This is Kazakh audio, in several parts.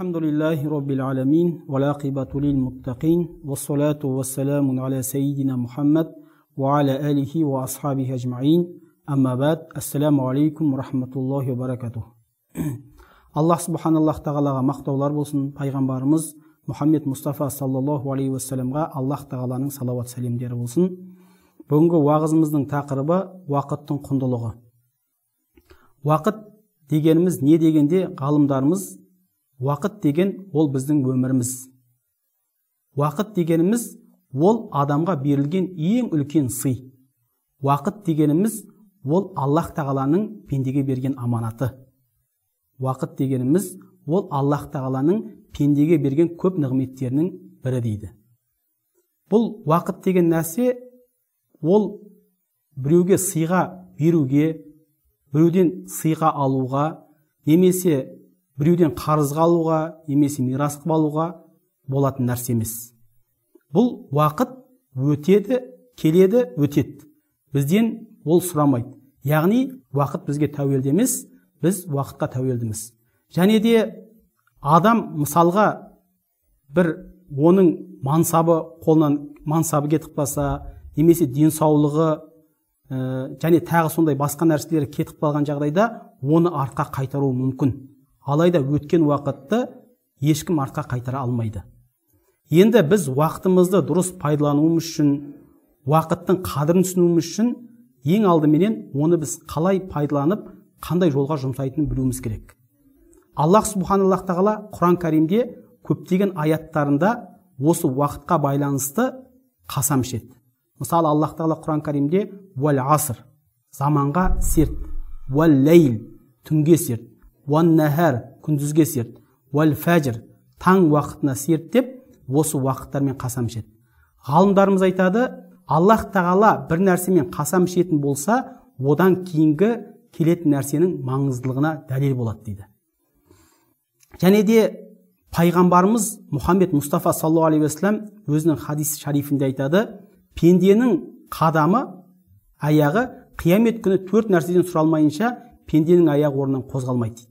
Alhamdulillahi Rabbil Alamin, wal aqibatu lil muttaqin, wassalatu wassalamun ala sayyidina Muhammad wa ala alihi wa ashabihi ajma'in. Amma ba'd, assalamu alaikum wa rahmatullahi wa barakatuh. Allah subhanallah tағалаға мақтаулар болсын, пайғамбарымыз Мұхаммед Мұстафа саллаллаху алейхи уассаламға Аллах тағаланың салауат сәлемдері болсын. Бүгінгі уағызымыздың тақырыбы уақыттың құндылығы. Уақыт дегеніміз не дегенде ғалымдарымыз уақыт деген ол біздің өміріміз. Уақыт дегеніміз ол адамға берілген ең үлкен сый. Уақыт дегеніміз ол Аллах тағаланың пендеге берген аманаты. Уақыт дегеніміз ол Аллах тағаланың пендеге берген көп нығметтерінің бірі дейді. Бұл уақыт деген нәрсе ол біреуге сыйға беруге, біреуден сыйға алуға, немесе біреуден қарызға алуға, немесе мирас қылып алуға болатын нәрсе емес. Бұл уақыт өтеді, келеді, өтеді. Бізден ол сұрамайды. Яғни уақыт бізге тәуелді емес, біз уақытқа тәуелдіміз. Және де адам мысалға бір оның мансабы қолынан мансабы кетіп қалса, немесе денсаулығы және тағы сондай басқа нәрселері кетіп қалған жағдайда оны артқа қайтаруы мүмкін. Алайда өткен уақытты ешкім артқа қайтара алмайды. Енді біз уақытымызды дұрыс пайдалануымыз үшін, уақыттың қадірін түсінуіміз үшін ең алдыменен оны біз қалай пайдаланып, қандай жолға жұмсайтынын білуіміз керек. Аллах субханаллах тағала Құран кәрімде көптеген аяттарында осы уақытқа байланысты қасам ішеді. Мысалы, Аллах тағала Құран кәрімде уәл аср, заманға серт, уәл лейл, түнге серт, уән нәһәр, күндізге серт, уәл фәжр, таң уақытына серт деп, осы уақыттармен қасам ішеді. Ғалымдарымыз айтады, Аллах тағала бір нәрсемен қасам ішетін болса, одан кейінгі келетін нәрсенің маңыздылығына дәлел болады дейді. Және де пайғамбарымыз Мұхаммед Мұстафа саллаллаху алейхи уассалам өзінің хадис шарифінде айтады, пенденің қадамы, аяғы қиямет күні 4 нәрседен сұралмайынша пенденің аяғы орнынан қозғалмайды дейді.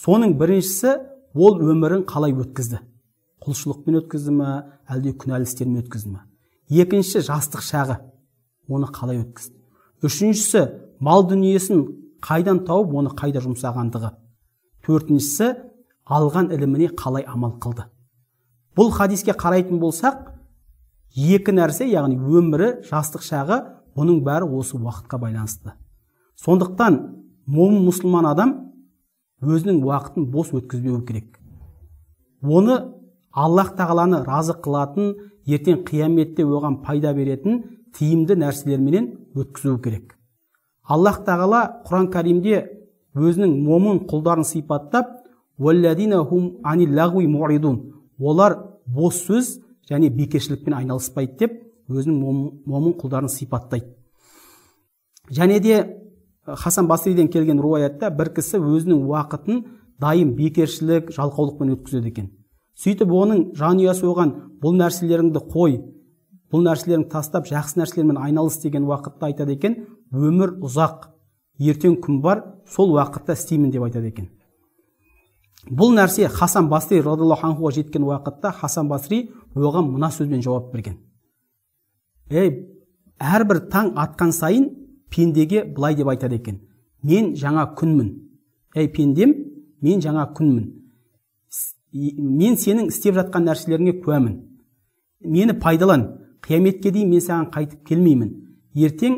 Соның біріншісі ол өмірін қалай өткізді? Құлшылықпен өткізді ме, әлде күнәлі істермен өткізді ме? Екіншісі жастық шағы, оны қалай өткізді? Үшіншісі мал дүниесін қайдан тауып, оны қайда жұмсағандығы. Төртіншісі алған іліміне қалай амал қылды. Бұл хадиске қарайтын болсақ, екі нәрсе, яғни өмірі, жастық шағы, бұның бәрі осы уақытқа байланысты. Сондықтан момын мұсылман адам өзінің уақытын бос өткізбеуі керек. Оны Аллах тағаланы разы қылатын, ертең қияметте оған пайда беретін тиімді нәрселерменен өткізуі керек. Аллах тағала Құран кәрімде өзінің момын құлдарын сипаттап, «Уәлләдина хум анил лағуи му'ридун», олар бос сөз және бекершілікпен айналыспайды деп, өзінің момын құлдарын сипаттайды. Және де Хасан Басриден келген руаятта бір кісі өзінің уақытын дайым бекершілік, жалқаулықпен өткізеді екен. Сөйтіп оның жанұясы оған бұл нәрселеріңді қой, бұл нәрселеріңді тастап, жақсы нәрселермен айналыс деген уақытта айтады екен, өмір ұзақ, ертең күн бар, сол уақытта істеймін деп айтады екен. Бұл нәрсе Хасан Басри радиллаху анхуға жеткен уақытта Хасан Басри оған мына сөзбен жауап берген. Әрбір таң атқан сайын пендеге былай деп айтады екен. Мен жаңа күнмін. Пендем, мен жаңа күнмін. Мен сенің істеп жатқан нәрселеріңе куәмін. Мені пайдалан. Қияметке дейін мен саған қайтып келмеймін. Ертең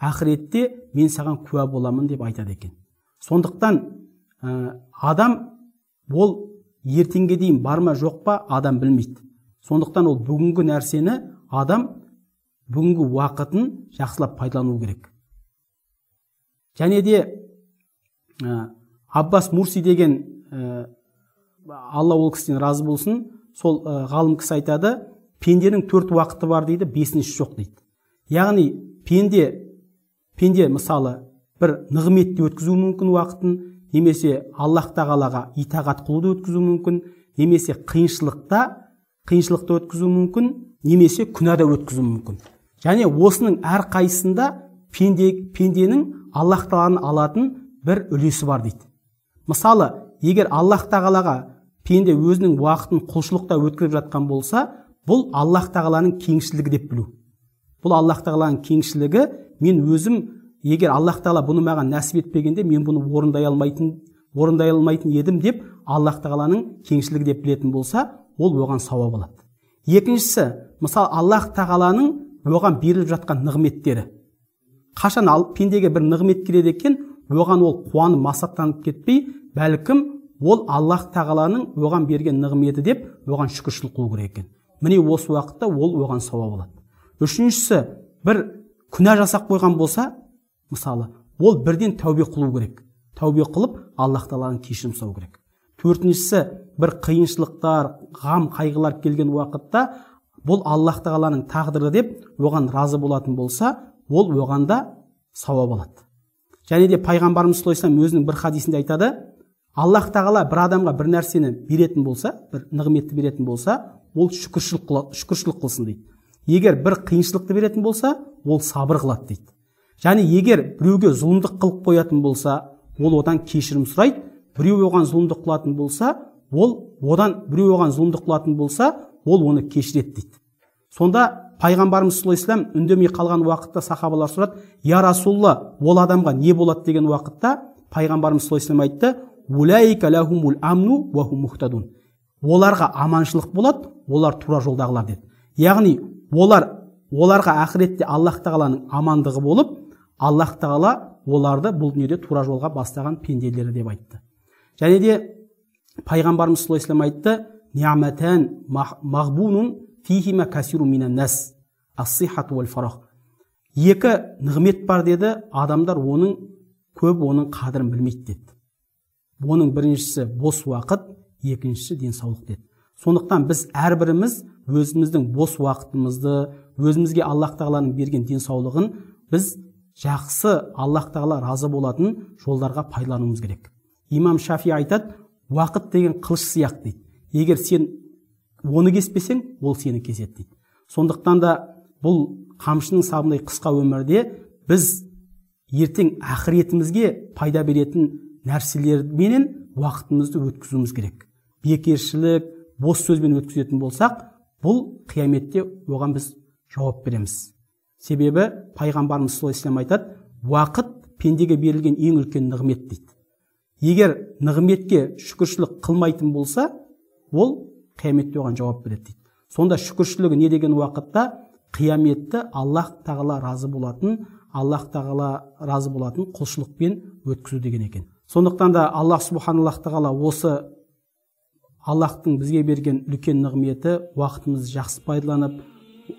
ақыретте мен саған куә боламын деп айтады екен. Сондықтан адам ол ертеңге дейін бар ма жоқ па адам білмейді. Сондықтан ол бүгінгі нәрсені адам бүгінгі уақытын жақсылап пайдалану керек. Және де Аббас Мурси деген, Алла ол кісіден разы болсын, сол ғалым кісі айтады, пенденің 4 уақыты бар дейді, 5-ші жоқ дейді. Яғни пенде мысалы бір нығметте өткізу мүмкін уақытын, немесе Аллах тағалаға итағат қылуды өткізу мүмкін, немесе қиыншылықта өткізу мүмкін, немесе күнәда өткізу мүмкін. Және осының әр қайсында пенденің Аллах тағаланы алатын бір үлесі бар дейді. Мысалы, егер Аллах тағалаға пенде өзінің уақытын құлшылықта өткізіп жатқан болса, бұл Аллах тағаланың кеңшілігі деп білу. Бұл Аллах тағаланың кеңшілігі, мен өзім, егер Аллах тағала бұны маған нәсіп етпегенде, мен бұны орындай алмайтын едім деп Аллах тағаланың кеңшілігі деп білетін болса, ол оған сауап алады. Екіншісі, мысалы Аллах тағаланың оған беріліп жатқан нығметтері. Қашан пендеге бір нығмет келеді екен, оған ол қуанып масаттанып кетпей, бәлкім ол Аллах тағаланың оған берген нығметі деп оған шүкіршілік қылу керек екен. Міне осы уақытта ол оған сауап алады. Үшіншісі, бір күнә жасап қойған болса, мысалы, ол бірден тәубе қылу керек. Тәубе қылып, Аллах тағаланың кешірім сұрау керек. Төртіншісі, бір қиыншылықтар, ғам, қайғылар келген уақытта, бұл Аллах тағаланың тағдыры деп оған разы болатын болса, ол оғанда сауап алады. Және де пайғамбарымыз саллаллаху алейхи вассалам өзінің бір хадисінде айтады, Аллах тағала бір адамға бір нәрсені беретін болса, бір нығметті беретін болса, ол шүкіршілік қылсын дейді. Егер бір қиыншылықты беретін болса, ол сабыр қылады дейді. Және егер біреуге зұлымдық қылып қоятын болса, ол одан кешірім сұрайды. Біреу оған зұлымдық қылатын болса, ол оны кешіреді дейді. Сонда пайғамбарымыз саллаллаху алейхи вассалам үндемей қалған уақытта сахабалар сұрады, я Расулалла, ол адамға не болады деген уақытта пайғамбарымыз саллаллаху алейхи вассалам айтты, улайка лахумул амну ва хум мухтадун. Оларға аманшылық болады, олар тура жолдағылар деді. Яғни оларға ақыретте Аллах тағаланың амандығы болып, Аллах тағала оларды бұл дүниеде тура жолға бастаған пенделері деп айтты. Және де пайғамбарымыз саллаллаху алейхи вассалам айтты, ниъматан мағбунун фихима касиру минан нас, ас-сихату вал фарах. Екі нығмет бар деді, адамдар оның қадірін білмейді деді. Оның біріншісі бос уақыт, екіншісі денсаулық деді. Сондықтан біз әрбіріміз өзіміздің бос уақытымызды, өзімізге Аллах тағаланың берген денсаулығын біз жақсы, Аллах тағала разы болатын жолдарға пайдалануымыз керек. Имам Шафи айтады, уақыт деген қылыш сияқты дейді. Егер сен оны кеспесең, ол сені кеседі дейді. Сондықтан да бұл қамшының сабындай қысқа өмірде біз ертең ақыретімізге пайда беретін нәрселерменен уақытымызды өткізуіміз керек. Бекершілік, бос сөзбен өткізетін болсақ, бұл қияметте оған біз жауап береміз. Себебі пайғамбарымыз саллаллаху алейхи вассалам айтады, уақыт пендеге берілген ең үлкен нығмет дейді. Егер нығметке шүкіршілік қылмайтын болса, ол қияметте оған жауап береді дейді. Сонда шүкіршілігі не деген уақытта? Қияметті Аллах тағала разы болатын құлшылықпен өткізу деген екен. Сондықтан да Аллах субханаллах тағала осы Аллахтың бізге берген үлкен нығметі уақытымызды жақсы пайдаланып,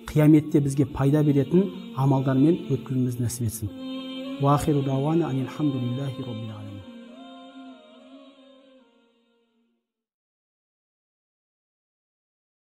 қияметте бізге пайда беретін амалдармен өткізуімізді нәсіп етсін. Уахиру дауана анил хамдулиллахи роббил алемин.